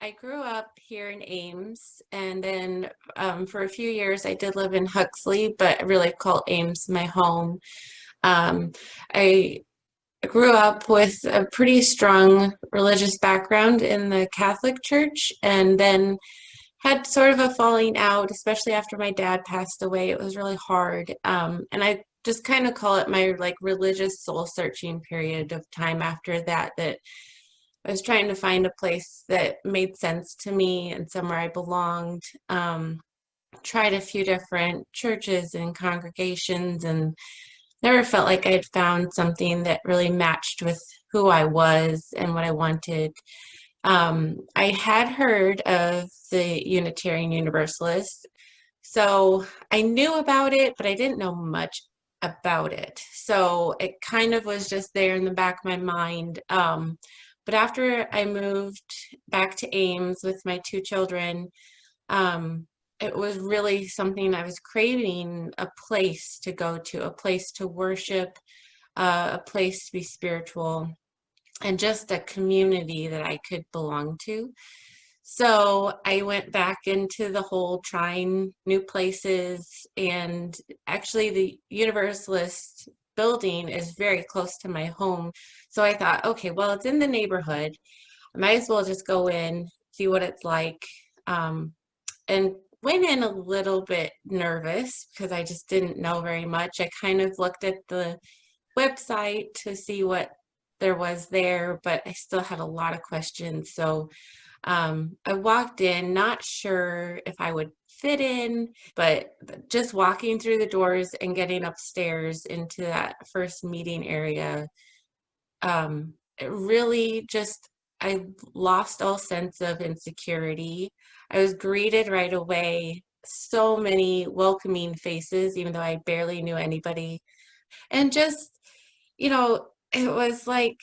I grew up here in Ames, and then for a few years I did live in Huxley, but I really call Ames my home. Um, I grew up with a pretty strong religious background in the Catholic Church, and then had sort of a falling out, especially after my dad passed away. It was really hard, and I just kind of call it my like religious soul searching period of time after that. That I was trying to find a place that made sense to me and somewhere I belonged. Tried a few different churches and congregations and never felt like I'd found something that really matched with who I was and what I wanted. I had heard of the Unitarian Universalists, so I knew about it, but I didn't know much about it. So it kind of was just there in the back of my mind. But after I moved back to Ames with my two children, um, it was really something I was craving, a place to go to, a place to worship, a place to be spiritual, and just a community that I could belong to. So I went back into the whole trying new places, and actually the Universalist building is very close to my home. So I thought, okay, well, it's in the neighborhood. I might as well just go in, see what it's like. And went in a little bit nervous because I just didn't know very much. I kind of looked at the website to see what there was there, but I still had a lot of questions. So I walked in, not sure if I would fit in, but just walking through the doors and getting upstairs into that first meeting area, it really just, I lost all sense of insecurity. I was greeted right away, so many welcoming faces, even though I barely knew anybody. And just, it was like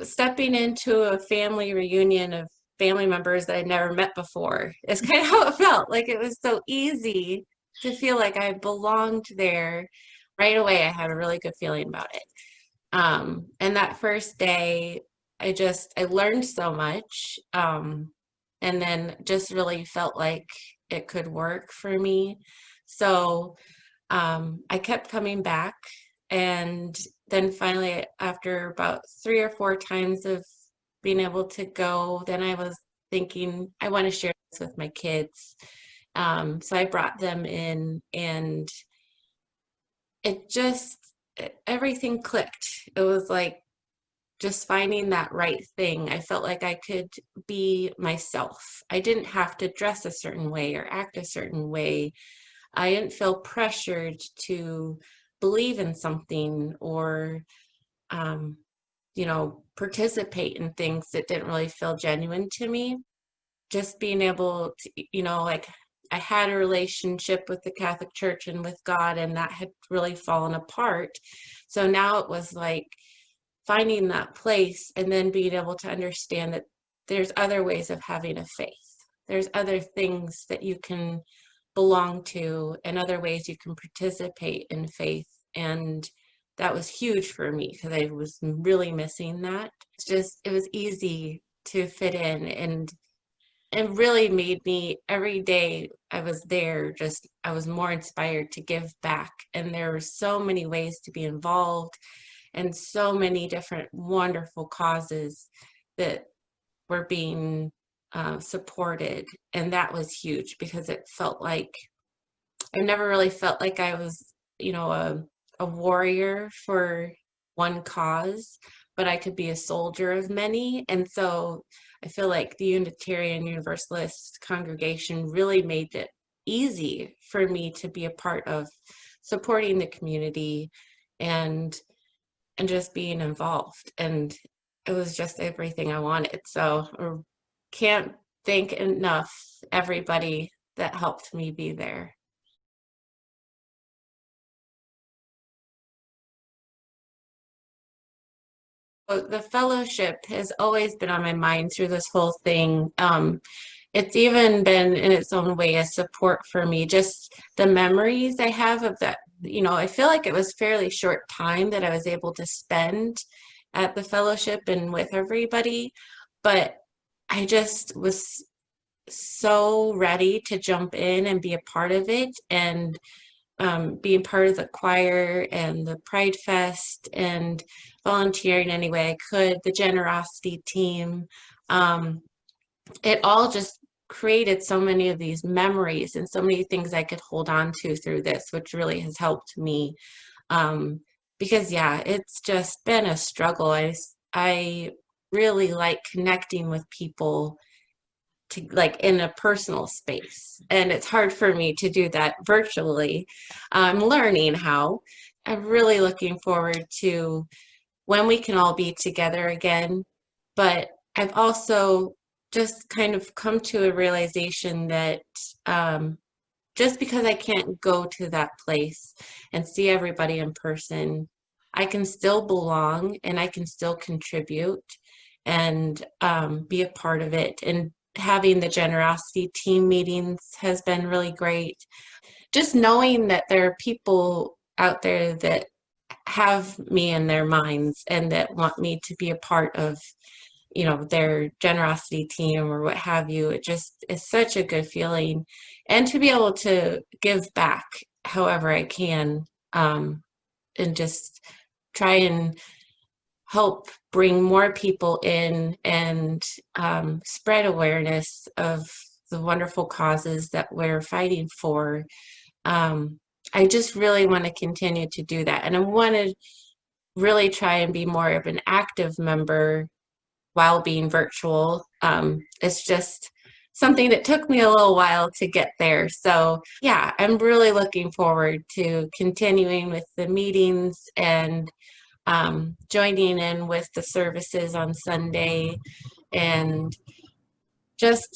stepping into a family reunion of family members that I'd never met before. It's kind of how it felt. Like it was so easy to feel like I belonged there. Right away, I had a really good feeling about it. And that first day, I learned so much. And then just really felt like it could work for me. So I kept coming back, and then finally, after about 3 or 4 times of being able to go, then I was thinking, I want to share this with my kids. So I brought them in, and it just, everything clicked. It was like just finding that right thing. I felt like I could be myself. I didn't have to dress a certain way or act a certain way. I didn't feel pressured to believe in something or, um, participate in things that didn't really feel genuine to me. Just being able to, like I had a relationship with the Catholic Church and with God, and that had really fallen apart. So now it was like finding that place and then being able to understand that there's other ways of having a faith. There's other things that you can belong to and other ways you can participate in faith. And that was huge for me because I was really missing that. It was easy to fit in, and it really made me, every day I was there, just I was more inspired to give back. And there were so many ways to be involved and so many different wonderful causes that were being supported. And that was huge because it felt like I never really felt like I was, a warrior for one cause, but I could be a soldier of many. And so I feel like the Unitarian Universalist congregation really made it easy for me to be a part of supporting the community and just being involved. And it was just everything I wanted. So I can't thank enough everybody that helped me be there. So the fellowship has always been on my mind through this whole thing. It's even been in its own way a support for me. Just the memories I have of that, I feel like it was fairly short time that I was able to spend at the fellowship and with everybody, but I just was so ready to jump in and be a part of it, and being part of the choir and the Pride Fest and volunteering any way I could, the generosity team. Um, it all just created so many of these memories and so many things I could hold on to through this, which really has helped me. Um, because yeah, it's just been a struggle. I really like connecting with people to like in a personal space, and it's hard for me to do that virtually. I'm learning how. I'm really looking forward to when we can all be together again, but I've also just kind of come to a realization that um, just because I can't go to that place and see everybody in person, I can still belong and I can still contribute and be a part of it. And having the generosity team meetings has been really great. Just knowing that there are people out there that have me in their minds and that want me to be a part of, their generosity team or what have you. It just is such a good feeling. And to be able to give back however I can, and just try and help bring more people in and spread awareness of the wonderful causes that we're fighting for. Um, I just really want to continue to do that. And I want to really try and be more of an active member while being virtual. It's just something that took me a little while to get there. So, yeah, I'm really looking forward to continuing with the meetings and joining in with the services on Sunday and just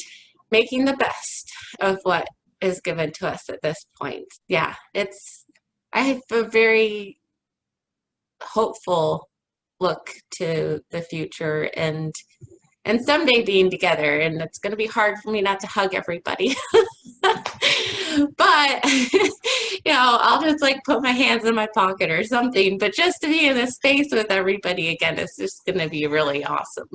making the best of what is given to us at this point. Yeah, I have a very hopeful look to the future and someday being together, and it's going to be hard for me not to hug everybody. But I'll just like put my hands in my pocket or something, but just to be in a space with everybody again is just going to be really awesome.